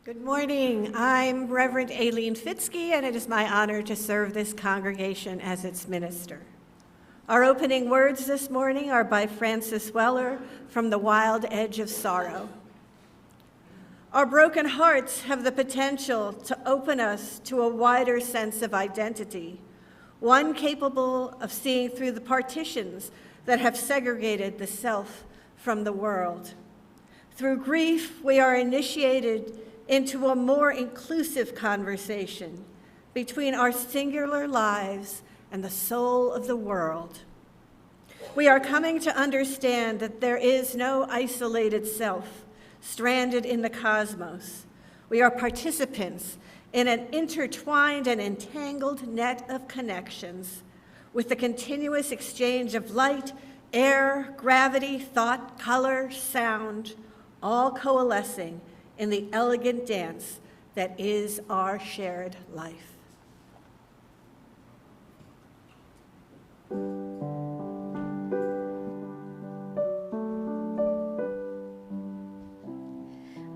Good morning. I'm Reverend Aileen Fitzke, and it is my honor to serve this congregation as its minister. Our opening words this morning are by Francis Weller from The Wild Edge of Sorrow. Our broken hearts have the potential to open us to a wider sense of identity, one capable of seeing through the partitions that have segregated the self from the world. Through grief, we are initiated into a more inclusive conversation between our singular lives and the soul of the world. We are coming to understand that there is no isolated self stranded in the cosmos. We are participants in an intertwined and entangled net of connections with the continuous exchange of light, air, gravity, thought, color, sound, all coalescing in the elegant dance that is our shared life.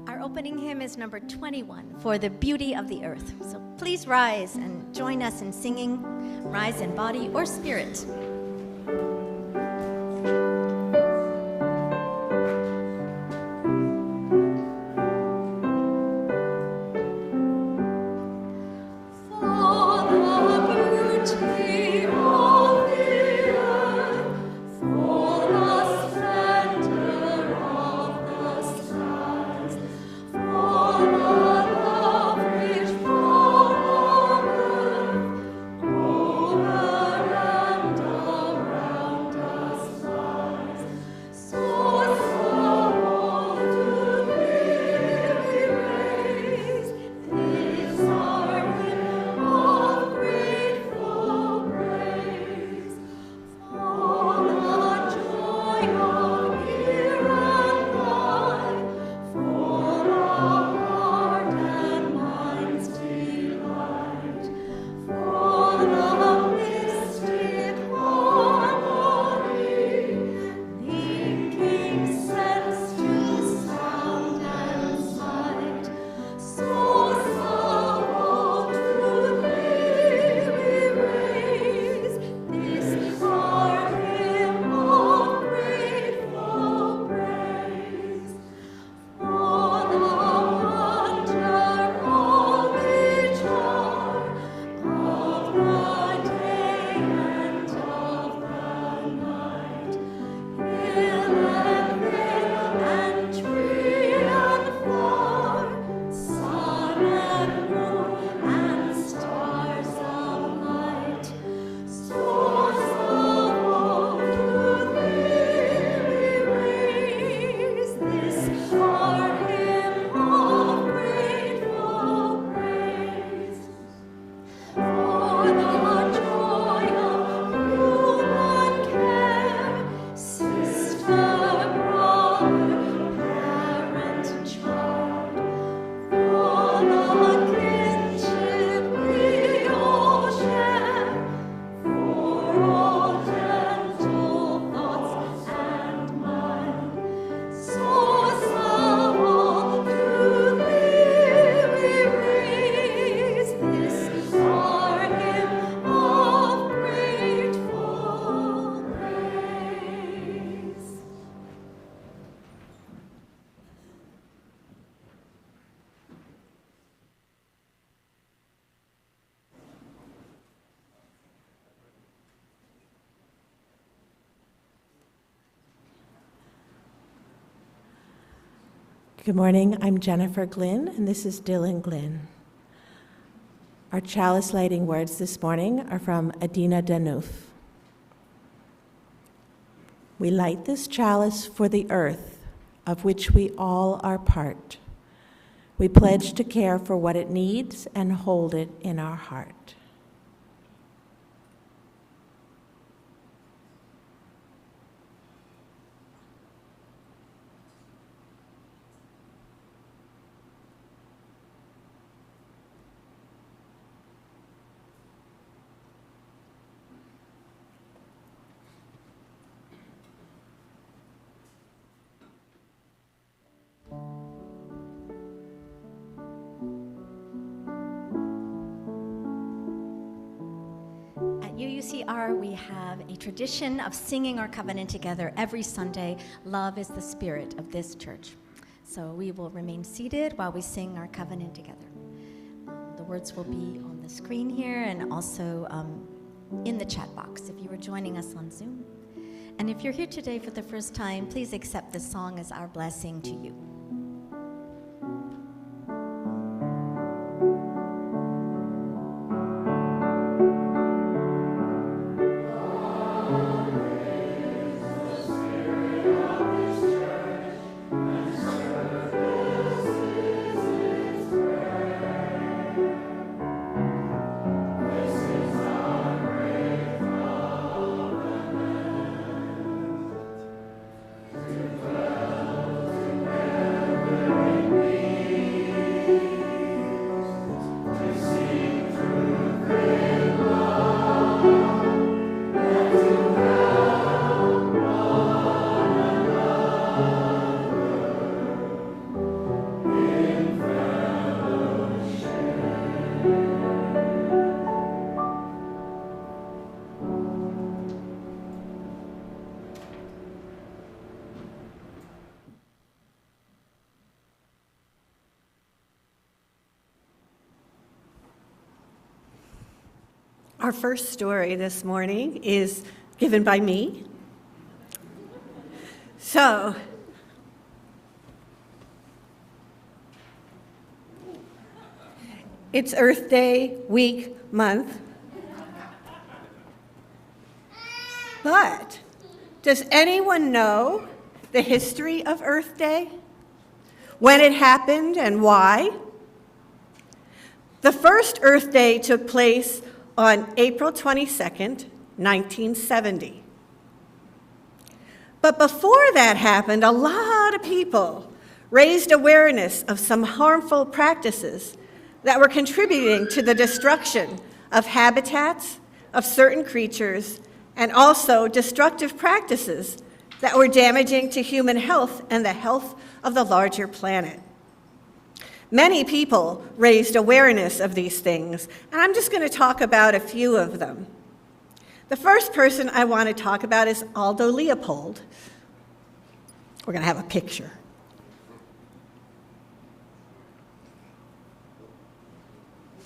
Our opening hymn is number 21, For the Beauty of the Earth. So please rise and join us in singing, rise in body or spirit. Good morning, I'm Jennifer Glynn, and this is Dylan Glynn. Our chalice lighting words this morning are from Adina Danuf. We light this chalice for the earth, of which we all are part. We pledge to care for what it needs and hold it in our heart. UCR, we have a tradition of singing our covenant together every Sunday. Love is the spirit of this church. So we will remain seated while we sing our covenant together. The words will be on the screen here and also in the chat box if you are joining us on Zoom. And if you're here today for the first time, please accept this song as our blessing to you. Our first story this morning is given by me. So, it's Earth Day week, month. But does anyone know the history of Earth Day? When it happened and why? The first Earth Day took place on April 22nd, 1970. But before that happened, a lot of people raised awareness of some harmful practices that were contributing to the destruction of habitats, of certain creatures, and also destructive practices that were damaging to human health and the health of the larger planet. Many people raised awareness of these things, and I'm just going to talk about a few of them. The first person I want to talk about is Aldo Leopold. We're going to have a picture.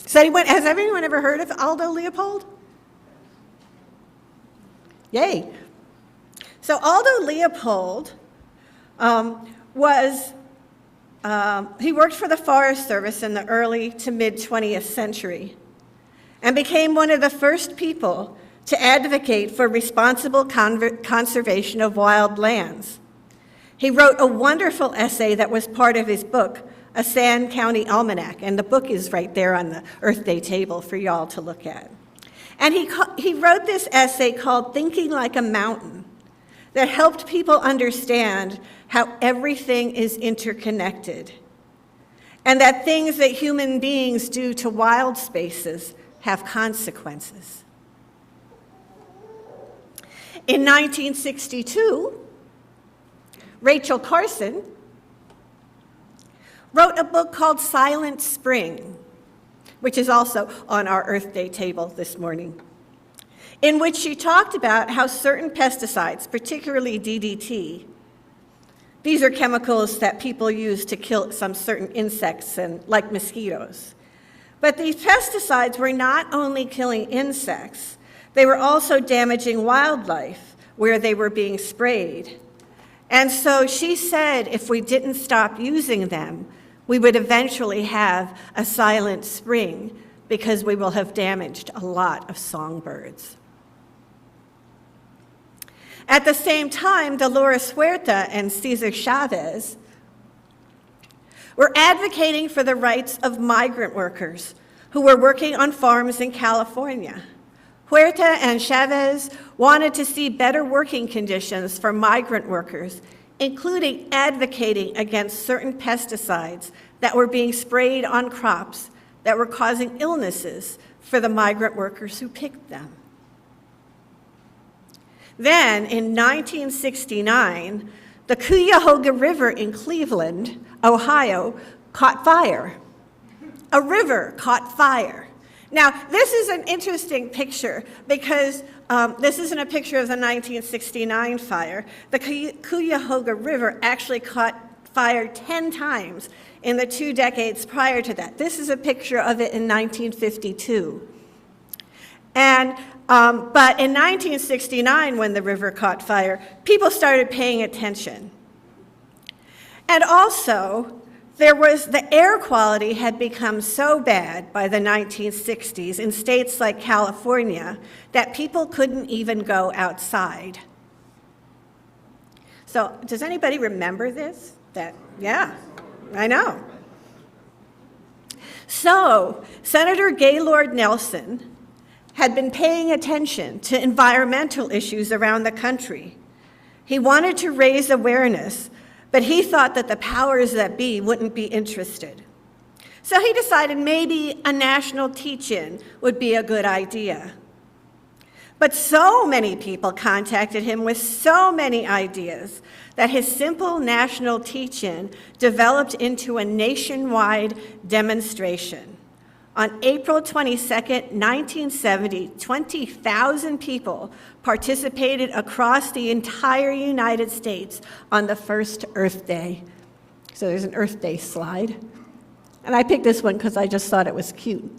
Has anyone ever heard of Aldo Leopold? Yay. So Aldo Leopold he worked for the Forest Service in the early to mid 20th century and became one of the first people to advocate for responsible conservation of wild lands. He wrote a wonderful essay that was part of his book, A Sand County Almanac, and the book is right there on the Earth Day table for y'all to look at. And he wrote this essay called Thinking Like a Mountain that helped people understand how everything is interconnected and that things that human beings do to wild spaces have consequences. In 1962, Rachel Carson wrote a book called Silent Spring, which is also on our Earth Day table this morning, in which she talked about how certain pesticides, particularly DDT, these are chemicals that people use to kill some certain insects and like mosquitoes. But these pesticides were not only killing insects, they were also damaging wildlife where they were being sprayed. And so she said if we didn't stop using them, we would eventually have a silent spring because we will have damaged a lot of songbirds. At the same time, Dolores Huerta and Cesar Chavez were advocating for the rights of migrant workers who were working on farms in California. Huerta and Chavez wanted to see better working conditions for migrant workers, including advocating against certain pesticides that were being sprayed on crops that were causing illnesses for the migrant workers who picked them. Then, in 1969, the Cuyahoga River in Cleveland, Ohio, caught fire. A river caught fire. Now, this is an interesting picture because this isn't a picture of the 1969 fire. The Cuyahoga River actually caught fire 10 times in the 2 decades prior to that. This is a picture of it in 1952. And, but in 1969, when the river caught fire, people started paying attention. And also, the air quality had become so bad by the 1960s in states like California that people couldn't even go outside. So, does anybody remember this? Yeah, I know. So, Senator Gaylord Nelson had been paying attention to environmental issues around the country. He wanted to raise awareness, but he thought that the powers that be wouldn't be interested. So he decided maybe a national teach-in would be a good idea. But so many people contacted him with so many ideas that his simple national teach-in developed into a nationwide demonstration. On April 22nd, 1970, 20,000 people participated across the entire United States on the first Earth Day. So there's an Earth Day slide. And I picked this one because I just thought it was cute.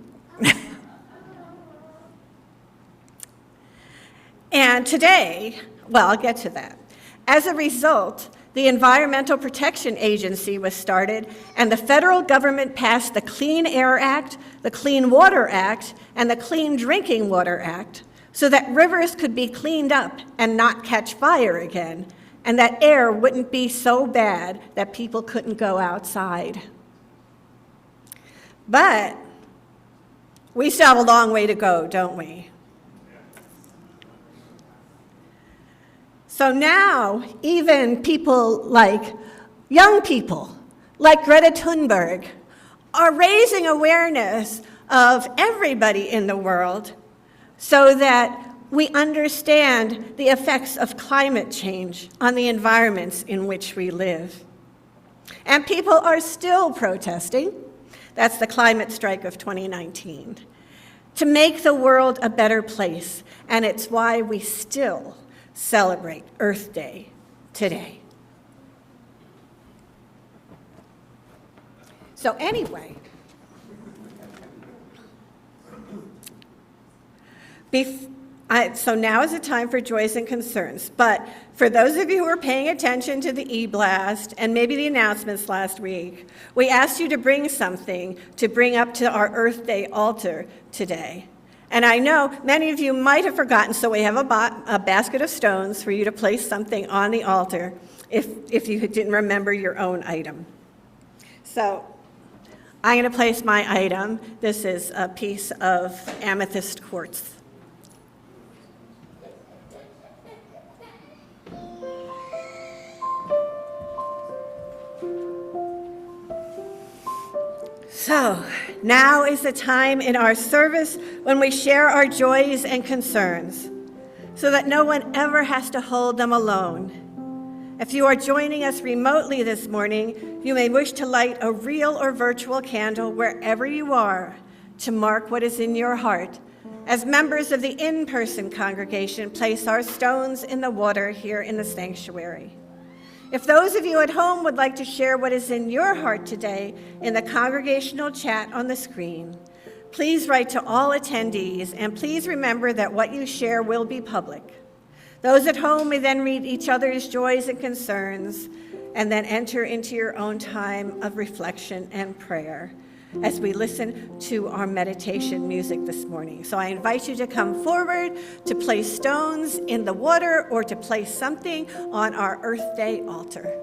And today, well, I'll get to that. As a result, the Environmental Protection Agency was started, and the federal government passed the Clean Air Act, the Clean Water Act, and the Clean Drinking Water Act, so that rivers could be cleaned up and not catch fire again, and that air wouldn't be so bad that people couldn't go outside. But we still have a long way to go, don't we? So now, even people like young people, like Greta Thunberg, are raising awareness of everybody in the world so that we understand the effects of climate change on the environments in which we live. And people are still protesting. That's the climate strike of 2019, to make the world a better place. And it's why we still celebrate Earth Day today. So anyway, so now is the time for joys and concerns. But for those of you who are paying attention to the e-blast and maybe the announcements last week, we asked you to bring something to bring up to our Earth Day altar today. And I know many of you might have forgotten, so we have a basket of stones for you to place something on the altar if you didn't remember your own item. So I'm going to place my item. This is a piece of amethyst quartz. So, now is the time in our service when we share our joys and concerns, so that no one ever has to hold them alone. If you are joining us remotely this morning, you may wish to light a real or virtual candle wherever you are to mark what is in your heart. As members of the in-person congregation, place our stones in the water here in the sanctuary. If those of you at home would like to share what is in your heart today in the congregational chat on the screen, please write to all attendees, and please remember that what you share will be public. Those at home may then read each other's joys and concerns, and then enter into your own time of reflection and prayer as we listen to our meditation music this morning. So I invite you to come forward to place stones in the water or to place something on our Earth Day altar.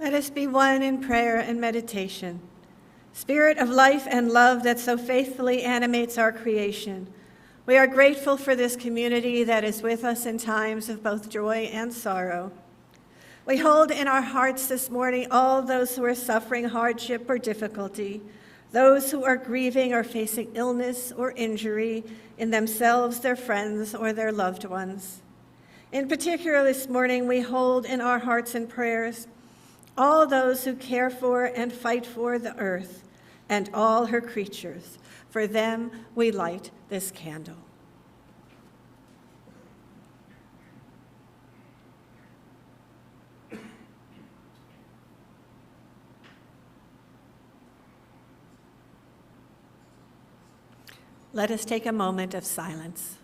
Let us be one in prayer and meditation. Spirit of life and love that so faithfully animates our creation, we are grateful for this community that is with us in times of both joy and sorrow. We hold in our hearts this morning all those who are suffering hardship or difficulty, those who are grieving or facing illness or injury in themselves, their friends, or their loved ones. In particular, this morning, we hold in our hearts and prayers all those who care for and fight for the earth and all her creatures. For them, we light this candle. Let us take a moment of silence.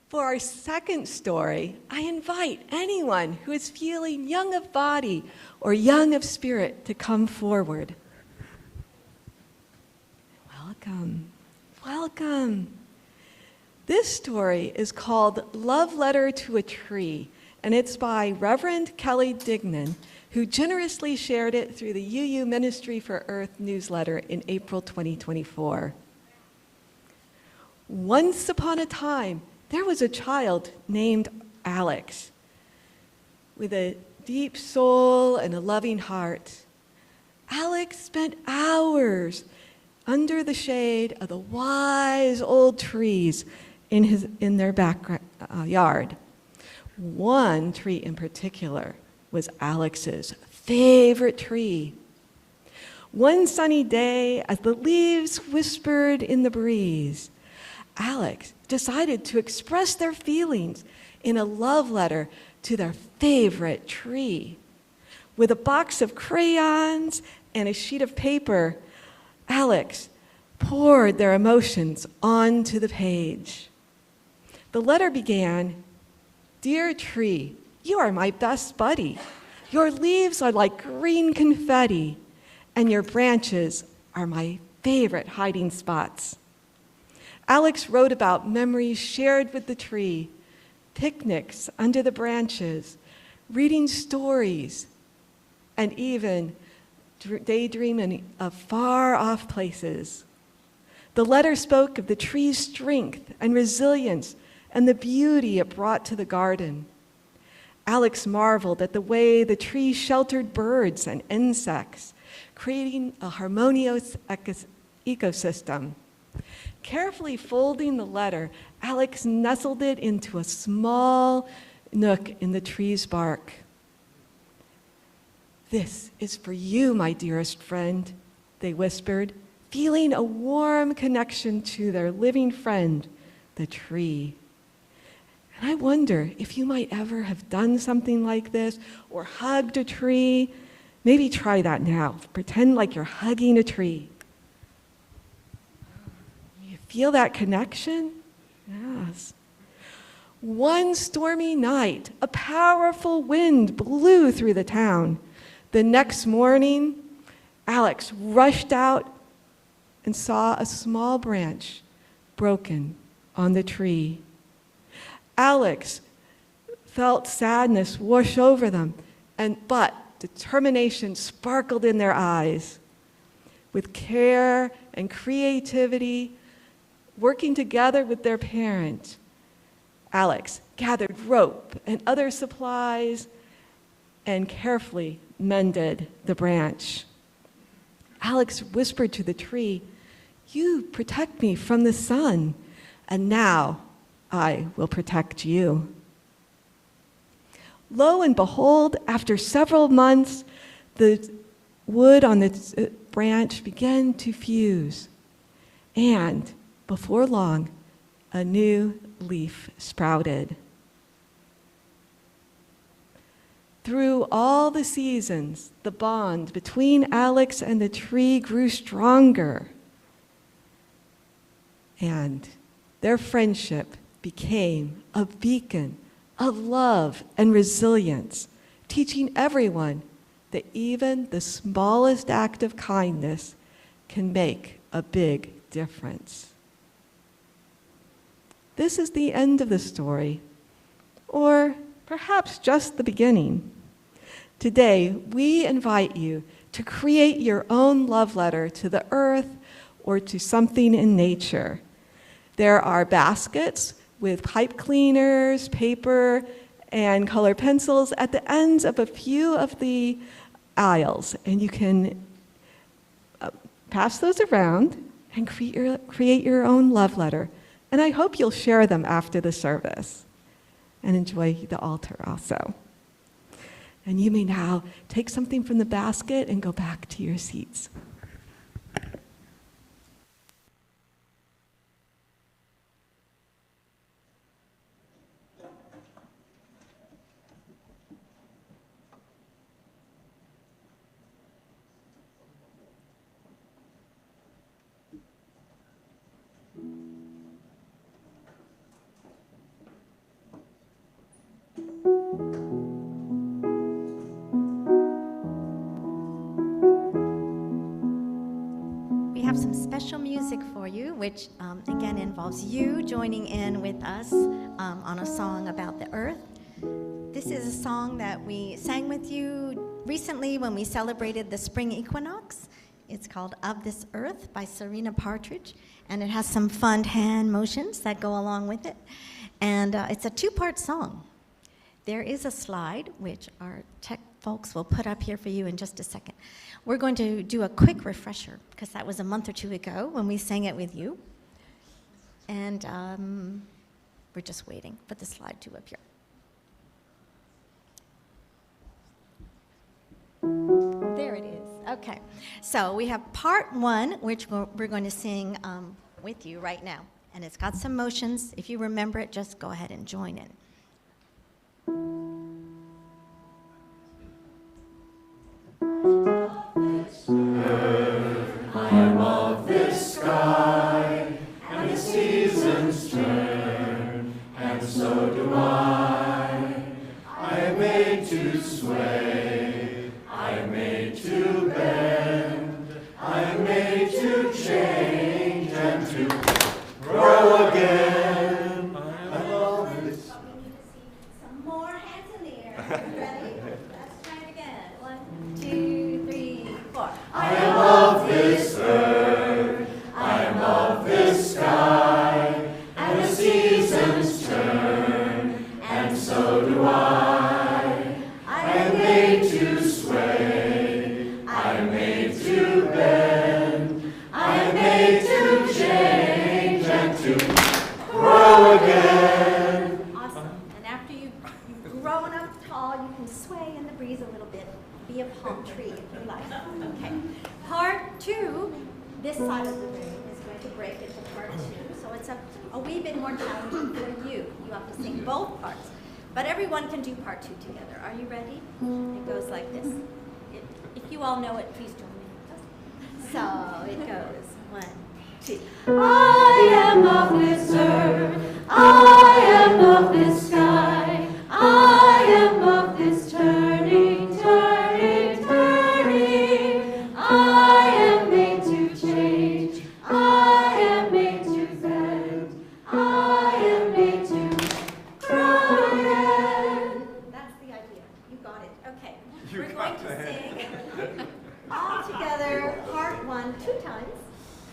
For our second story, I invite anyone who is feeling young of body or young of spirit to come forward. Welcome, welcome. This story is called Love Letter to a Tree, and it's by Reverend Kelly Dignan, who generously shared it through the UU Ministry for Earth newsletter in April 2024. Once upon a time, there was a child named Alex with a deep soul and a loving heart. Alex spent hours under the shade of the wise old trees in their backyard. One tree in particular was Alex's favorite tree. One sunny day, as the leaves whispered in the breeze, Alex decided to express their feelings in a love letter to their favorite tree. With a box of crayons and a sheet of paper, Alex poured their emotions onto the page. The letter began, "Dear tree, you are my best buddy. Your leaves are like green confetti, and your branches are my favorite hiding spots." Alex wrote about memories shared with the tree, picnics under the branches, reading stories, and even daydreaming of far-off places. The letter spoke of the tree's strength and resilience and the beauty it brought to the garden. Alex marveled at the way the tree sheltered birds and insects, creating a harmonious ecosystem. Carefully folding the letter, Alex nestled it into a small nook in the tree's bark. "This is for you, my dearest friend," they whispered, feeling a warm connection to their living friend, the tree. And I wonder if you might ever have done something like this or hugged a tree. Maybe try that now. Pretend like you're hugging a tree. Feel that connection? Yes. One stormy night, a powerful wind blew through the town. The next morning, Alex rushed out and saw a small branch broken on the tree. Alex felt sadness wash over them, but determination sparkled in their eyes. With care and creativity, working together with their parent, Alex gathered rope and other supplies and carefully mended the branch. Alex whispered to the tree, "You protect me from the sun, and now I will protect you." Lo and behold, after several months, the wood on the branch began to fuse, and before long, a new leaf sprouted. Through all the seasons, the bond between Alex and the tree grew stronger. And their friendship became a beacon of love and resilience, teaching everyone that even the smallest act of kindness can make a big difference. This is the end of the story, or perhaps just the beginning. Today, we invite you to create your own love letter to the earth or to something in nature. There are baskets with pipe cleaners, paper, and colored pencils at the ends of a few of the aisles, and you can pass those around and create your own love letter. And I hope you'll share them after the service and enjoy the altar also. And you may now take something from the basket and go back to your seats. Some special music for you, which again involves you joining in with us on a song about the earth. This is a song that we sang with you recently when we celebrated the spring equinox. It's called Of This Earth by Serena Partridge, and it has some fun hand motions that go along with it. And it's a two-part song. There is a slide, which our tech folks will put up here for you in just a second. We're going to do a quick refresher, because that was a month or two ago when we sang it with you. And we're just waiting for the slide to appear. There it is. Okay. So we have part one, which we're going to sing with you right now. And it's got some motions. If you remember it, just go ahead and join in. I am of this sky, and the seasons turn, and so do I. I am made to sway, I am made to bend, I am made to change and to grow again. I love this. Some more hands in the air. Ready? Let's try it again. 1, 2, 3, 4. I am of this earth, I am of this sky, and the seasons turn, and so do I. I am made to sway, I am made to bend, I am made to change and to grow again. Awesome. And after you've grown up tall, you can sway in the breeze a little bit. Be a palm tree if you like. Okay. Part two, this side of the room is going to break into part two. So it's a wee bit more challenging for you. You have to sing both parts. But everyone can do part two together. Are you ready? It goes like this. If you all know it, please join me. So it goes 1, 2. I am of this earth, I am of this sky, I am of this turning, turning, turning. I am made to change, I am made to bend, I am made to grow again. That's the idea. You got it. Okay. We're going to sing all together part one 2 times,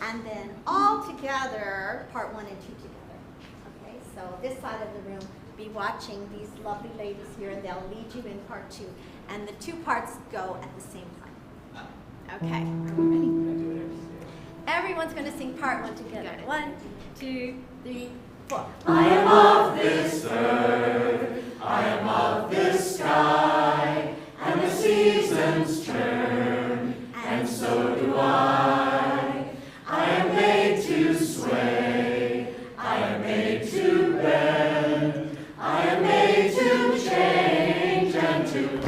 and then all together part 1 and 2 together. Okay, so this side of the room, be watching these lovely ladies here, and they'll lead you in part 2. And the 2 parts go at the same time. Okay, are we ready? Everyone's going to sing part 1 together. 1, 2, 3, 4. I am of this earth, I am of this sky, and the seasons turn, and so do I. I am made to sway, I am made to bend, I am made to change and to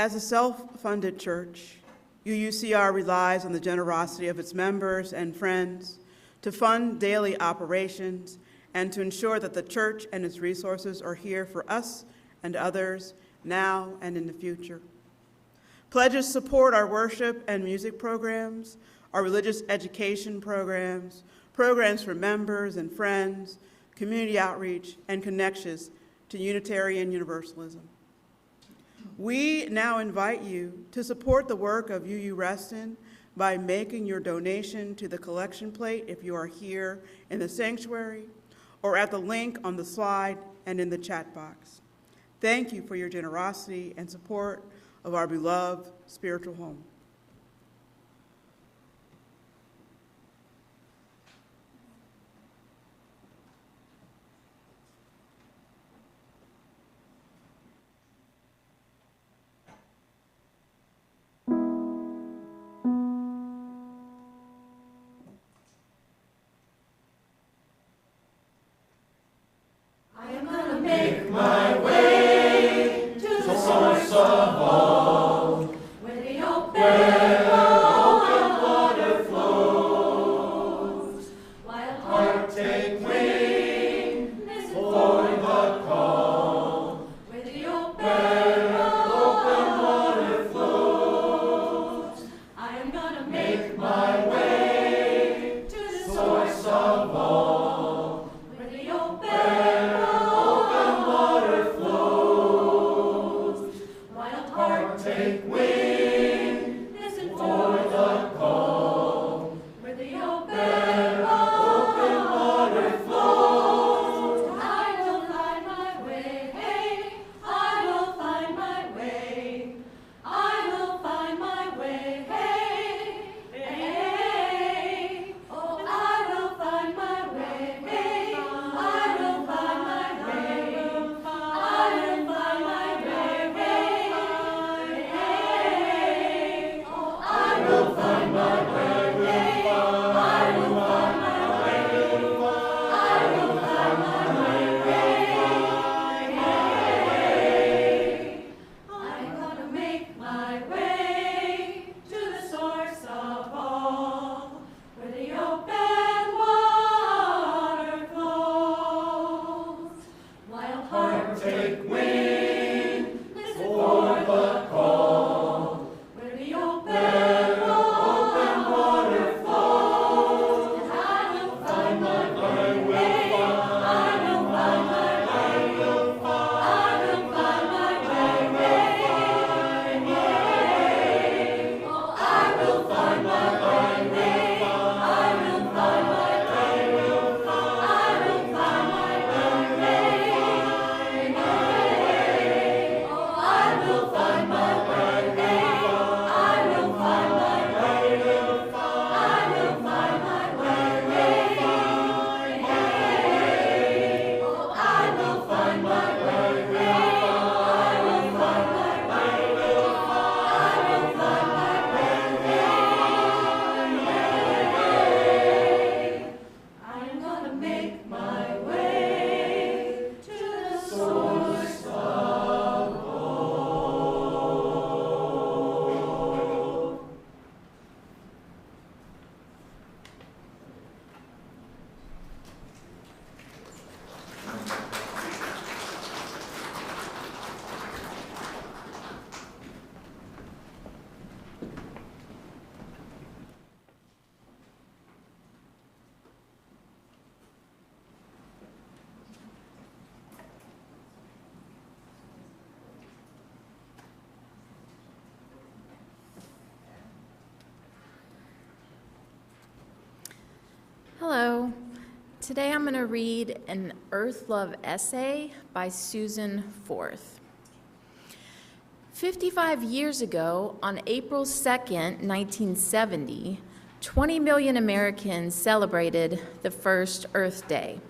As a self-funded church, UUCR relies on the generosity of its members and friends to fund daily operations and to ensure that the church and its resources are here for us and others now and in the future. Pledges support our worship and music programs, our religious education programs, programs for members and friends, community outreach, and connections to Unitarian Universalism. We now invite you to support the work of UU Reston by making your donation to the collection plate if you are here in the sanctuary or at the link on the slide and in the chat box. Thank you for your generosity and support of our beloved spiritual home. Hello. Today I'm going to read an Earth Love essay by Susan Forth. 55 years ago, on April 2nd, 1970, 20 million Americans celebrated the first Earth Day.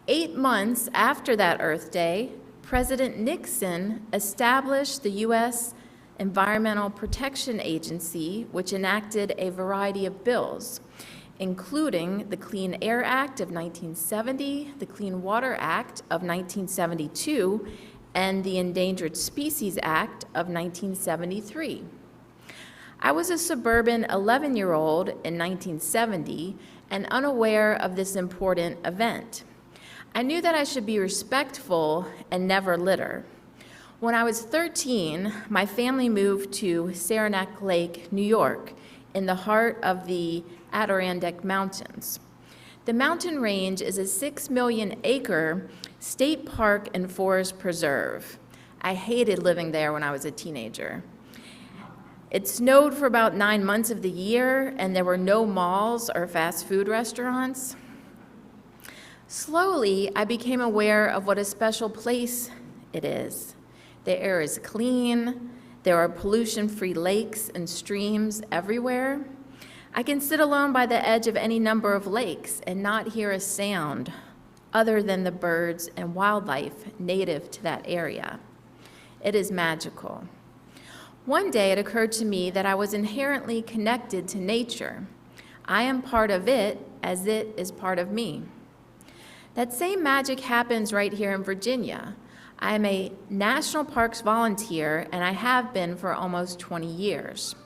8 months after that Earth Day, President Nixon established the U.S. Environmental Protection Agency, which enacted a variety of bills, including the Clean Air Act of 1970, the Clean Water Act of 1972, and the Endangered Species Act of 1973. I was a suburban 11-year-old in 1970 and unaware of this important event. I knew that I should be respectful and never litter. When I was 13, my family moved to Saranac Lake, New York, in the heart of the Adirondack Mountains. The mountain range is a 6 million acre state park and forest preserve. I hated living there when I was a teenager. It snowed for about 9 months of the year, and there were no malls or fast food restaurants. Slowly, I became aware of what a special place it is. The air is clean, there are pollution-free lakes and streams everywhere. I can sit alone by the edge of any number of lakes and not hear a sound other than the birds and wildlife native to that area. It is magical. One day it occurred to me that I was inherently connected to nature. I am part of it as it is part of me. That same magic happens right here in Virginia. I am a National Parks volunteer, and I have been for almost 20 years.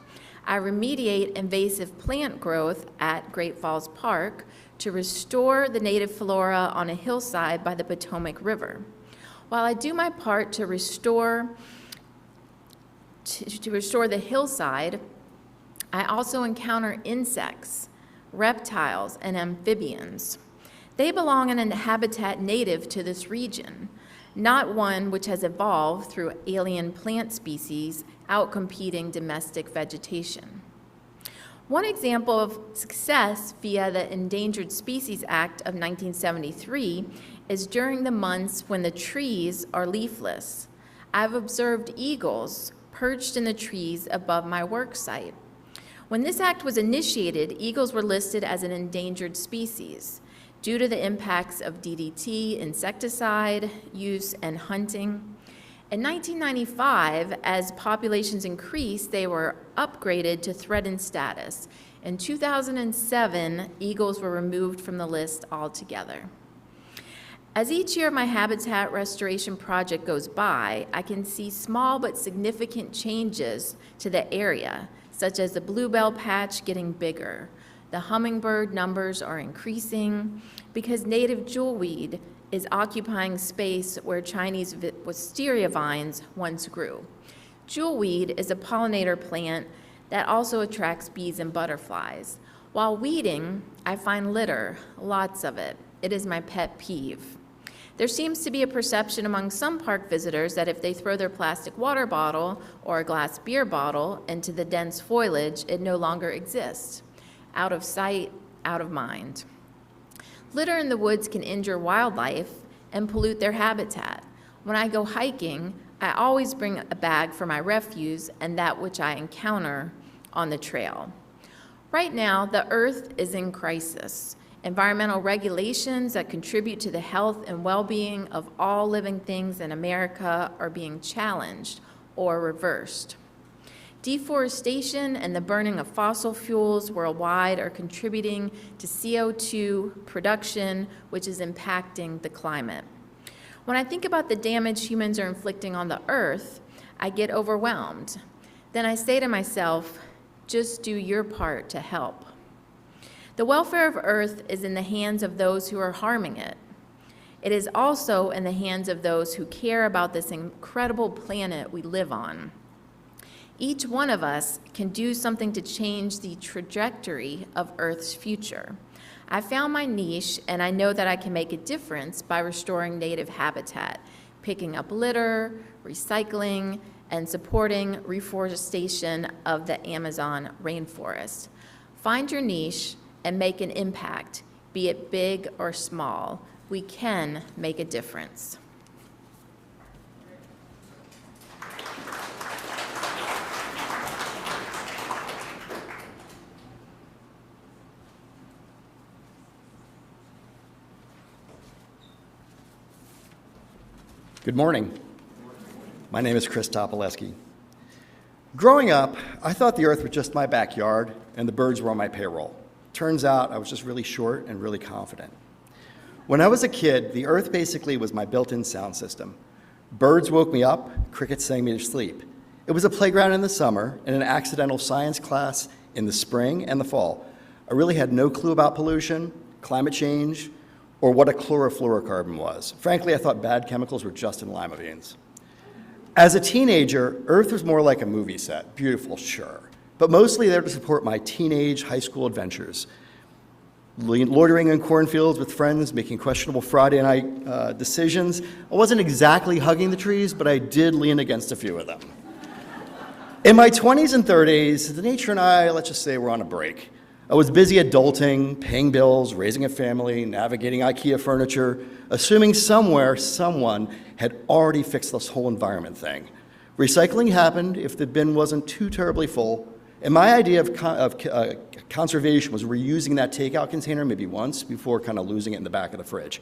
I remediate invasive plant growth at Great Falls Park to restore the native flora on a hillside by the Potomac River. While I do my part to restore the hillside, I also encounter insects, reptiles, and amphibians. They belong in a habitat native to this region, not one which has evolved through alien plant species outcompeting domestic vegetation. One example of success via the Endangered Species Act of 1973 is during the months when the trees are leafless. I've observed eagles perched in the trees above my work site. When this act was initiated, eagles were listed as an endangered species due to the impacts of DDT, insecticide use, and hunting. In 1995, as populations increased, they were upgraded to threatened status. In 2007, eagles were removed from the list altogether. As each year of my habitat restoration project goes by, I can see small but significant changes to the area, such as the bluebell patch getting bigger. The hummingbird numbers are increasing because native jewelweed is occupying space where Chinese wisteria vines once grew. Jewelweed is a pollinator plant that also attracts bees and butterflies. While weeding, I find litter, lots of it. It is my pet peeve. There seems to be a perception among some park visitors that if they throw their plastic water bottle or a glass beer bottle into the dense foliage, it no longer exists. Out of sight, out of mind. Litter in the woods can injure wildlife and pollute their habitat. When I go hiking, I always bring a bag for my refuse and that which I encounter on the trail. Right now, the earth is in crisis. Environmental regulations that contribute to the health and well-being of all living things in America are being challenged or reversed. Deforestation and the burning of fossil fuels worldwide are contributing to CO2 production, which is impacting the climate. When I think about the damage humans are inflicting on the earth, I get overwhelmed. Then I say to myself, just do your part to help. The welfare of earth is in the hands of those who are harming it. It is also in the hands of those who care about this incredible planet we live on. Each one of us can do something to change the trajectory of Earth's future. I found my niche, and I know that I can make a difference by restoring native habitat, picking up litter, recycling, and supporting reforestation of the Amazon rainforest. Find your niche and make an impact, be it big or small. We can make a difference. Good morning. My name is Chris Topolewski. Growing up, I thought the earth was just my backyard and the birds were on my payroll. Turns out I was just really short and really confident. When I was a kid, the earth basically was my built-in sound system. Birds woke me up, crickets sang me to sleep. It was a playground in the summer and an accidental science class in the spring and the fall. I really had no clue about pollution, climate change, or what a chlorofluorocarbon was. Frankly, I thought bad chemicals were just in lima beans. As a teenager, Earth was more like a movie set. Beautiful, sure, but mostly there to support my teenage high school adventures. Loitering in cornfields with friends, making questionable Friday night decisions. I wasn't exactly hugging the trees, but I did lean against a few of them. In my 20s and 30s, the nature and I, let's just say, were on a break. I was busy adulting, paying bills, raising a family, navigating IKEA furniture, assuming somewhere someone had already fixed this whole environment thing. Recycling happened if the bin wasn't too terribly full, and my idea of conservation was reusing that takeout container maybe once before kind of losing it in the back of the fridge.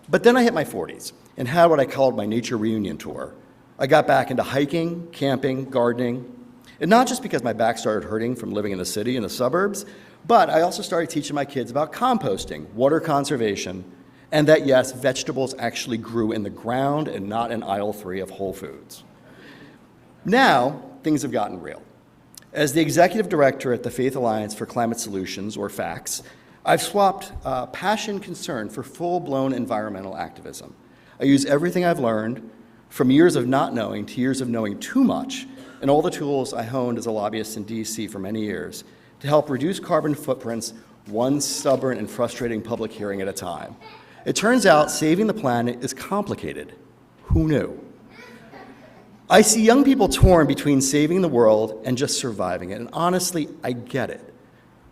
But then I hit my 40s and had what I called my nature reunion tour. I got back into hiking, camping, gardening, and not just because my back started hurting from living in the city and the suburbs, but I also started teaching my kids about composting, water conservation, and that, yes, vegetables actually grew in the ground and not in aisle 3 of Whole Foods. Now, things have gotten real. As the executive director at the Faith Alliance for Climate Solutions, or FACS, I've swapped passion concern for full-blown environmental activism. I use everything I've learned, from years of not knowing to years of knowing too much, and all the tools I honed as a lobbyist in DC for many years to help reduce carbon footprints one stubborn and frustrating public hearing at a time. It turns out saving the planet is complicated. Who knew? I see young people torn between saving the world and just surviving it, and honestly, I get it.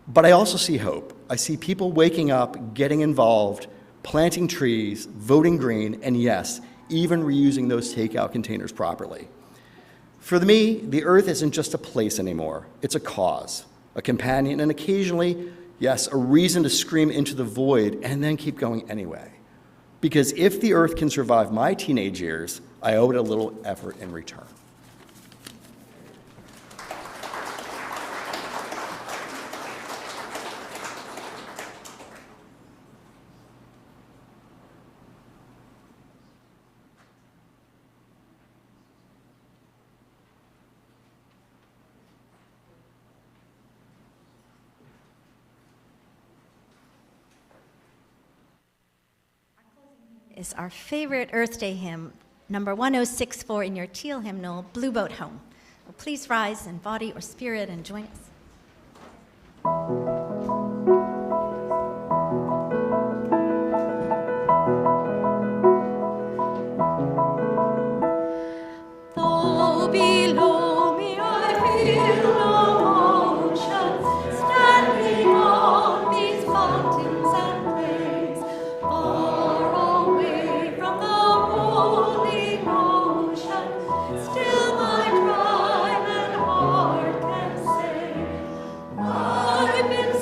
But I also see hope. I see people waking up, getting involved, planting trees, voting green, and yes, even reusing those takeout containers properly. For me, the earth isn't just a place anymore. It's a cause, a companion, and occasionally, yes, a reason to scream into the void and then keep going anyway. Because if the earth can survive my teenage years, I owe it a little effort in return. Is our favorite Earth Day hymn, number 1064 in your teal hymnal, Blue Boat Home. Well, please rise in body or spirit and join us. Though below me I feel no ocean, standing on these mountains and plains, far away from the rolling ocean, still my tribe and heart can say, I've been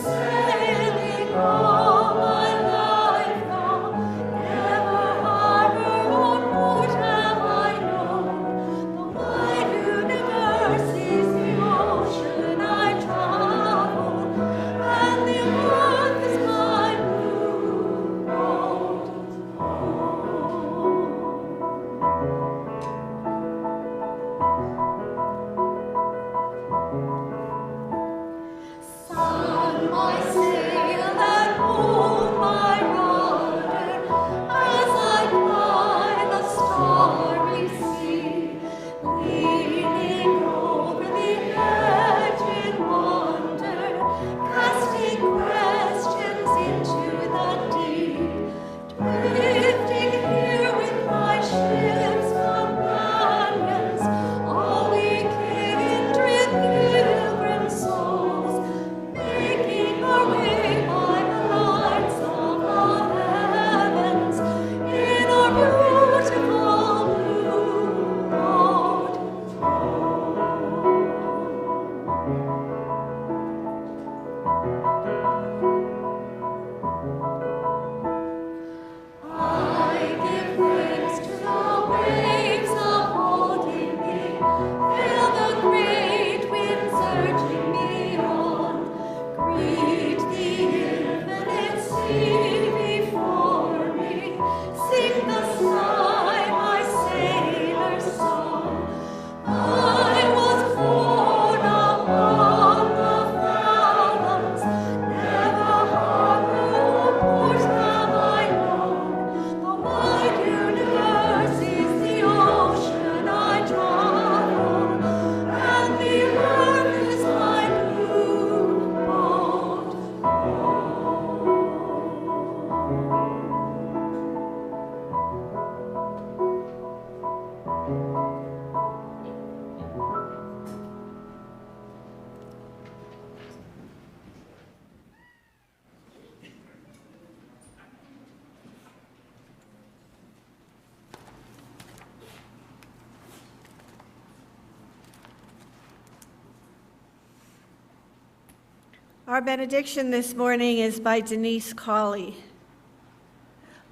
Our benediction this morning is by Denise Cawley.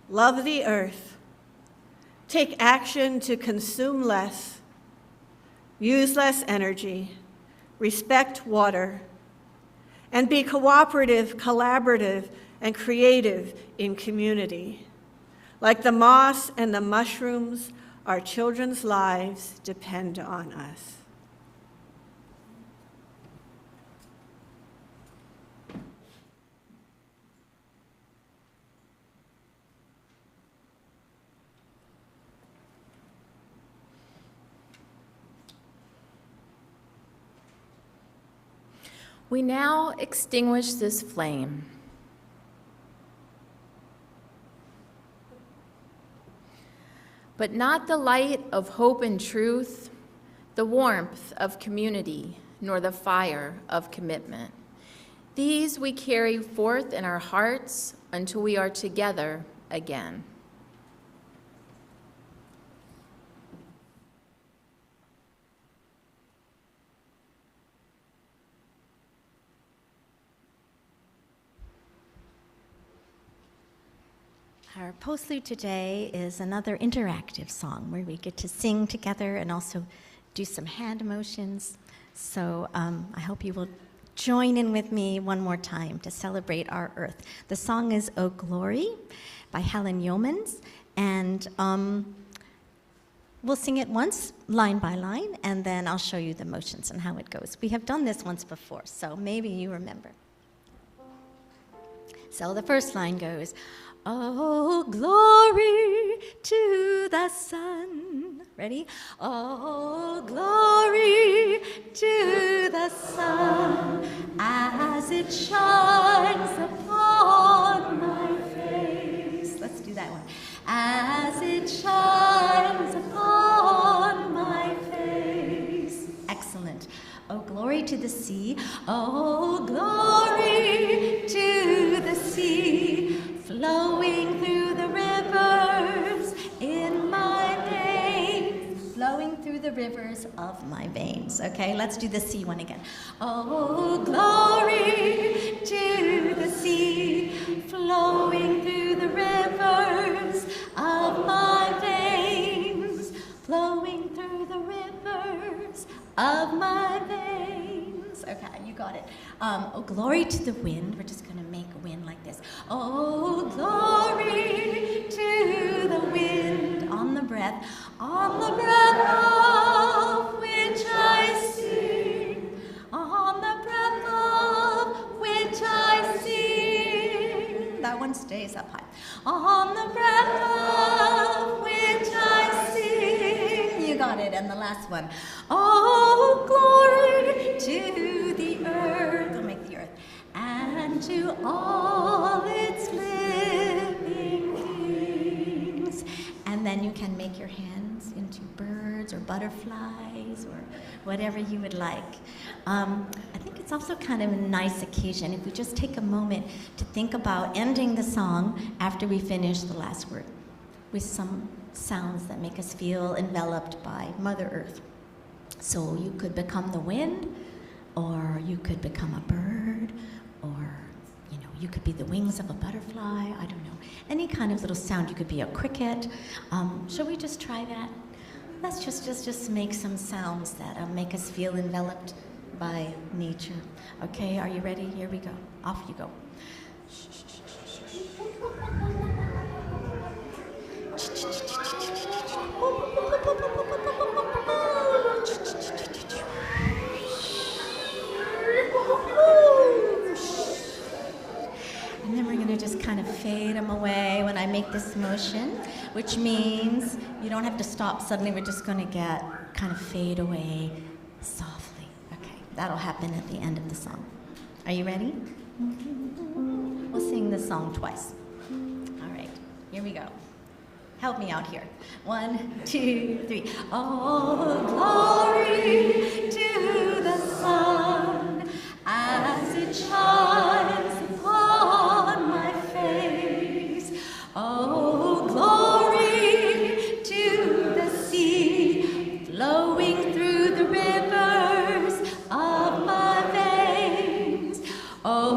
Love the earth. Take action to consume less. Use less energy. Respect water. And be cooperative, collaborative, and creative in community. Like the moss and the mushrooms, our children's lives depend on us. We now extinguish this flame. But not the light of hope and truth, the warmth of community, nor the fire of commitment. These we carry forth in our hearts until we are together again. Our postlude today is another interactive song where we get to sing together and also do some hand motions. So I hope you will join in with me one more time to celebrate our earth. The song is "O Glory" by Helen Yeomans, and we'll sing it once, line by line, and then I'll show you the motions and how it goes. We have done this once before, so maybe you remember. So the first line goes, "Oh, glory to the sun." Ready? Oh, glory to the sun as it shines upon my face. Let's do that one. As it shines upon my face. Excellent. Oh, glory to the sea. Oh, glory to the sea. Flowing through the rivers in my veins. Flowing through the rivers of my veins. Okay, let's do the sea one again. Oh, glory to the sea. Flowing through the rivers of my veins. Flowing through the rivers of my veins. Okay, you got it. Oh, glory to the wind. We're just going to make a wind like this. Oh, glory to the wind. On the breath of which I sing. On the breath of which I sing. That one stays up high. On the breath of which I sing. You got it. And the last one. Oh, glory to the earth. We'll make the earth. And to all its living things. And then you can make your hands into birds or butterflies or whatever you would like. I think it's also kind of a nice occasion if we just take a moment to think about ending the song after we finish the last word with some sounds that make us feel enveloped by Mother Earth. So you could become the wind, or you could become a bird, or you could be the wings of a butterfly, I don't know. Any kind of little sound. You could be a cricket. Shall we just try that? Let's just make some sounds that make us feel enveloped by nature. Okay, are you ready? Here we go. Off you go. And then we're going to just kind of fade them away when I make this motion, which means you don't have to stop suddenly. We're just going to get kind of fade away softly. Okay, that'll happen at the end of the song. Are you ready? We'll sing this song twice. All right, here we go. Help me out here. 1, 2, 3. Oh, glory to the sun as it shines upon my face. Oh, glory to the sea, flowing through the rivers of my veins. Oh,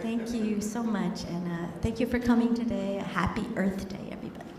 Thank you so much, and thank you for coming today. Happy Earth Day, everybody.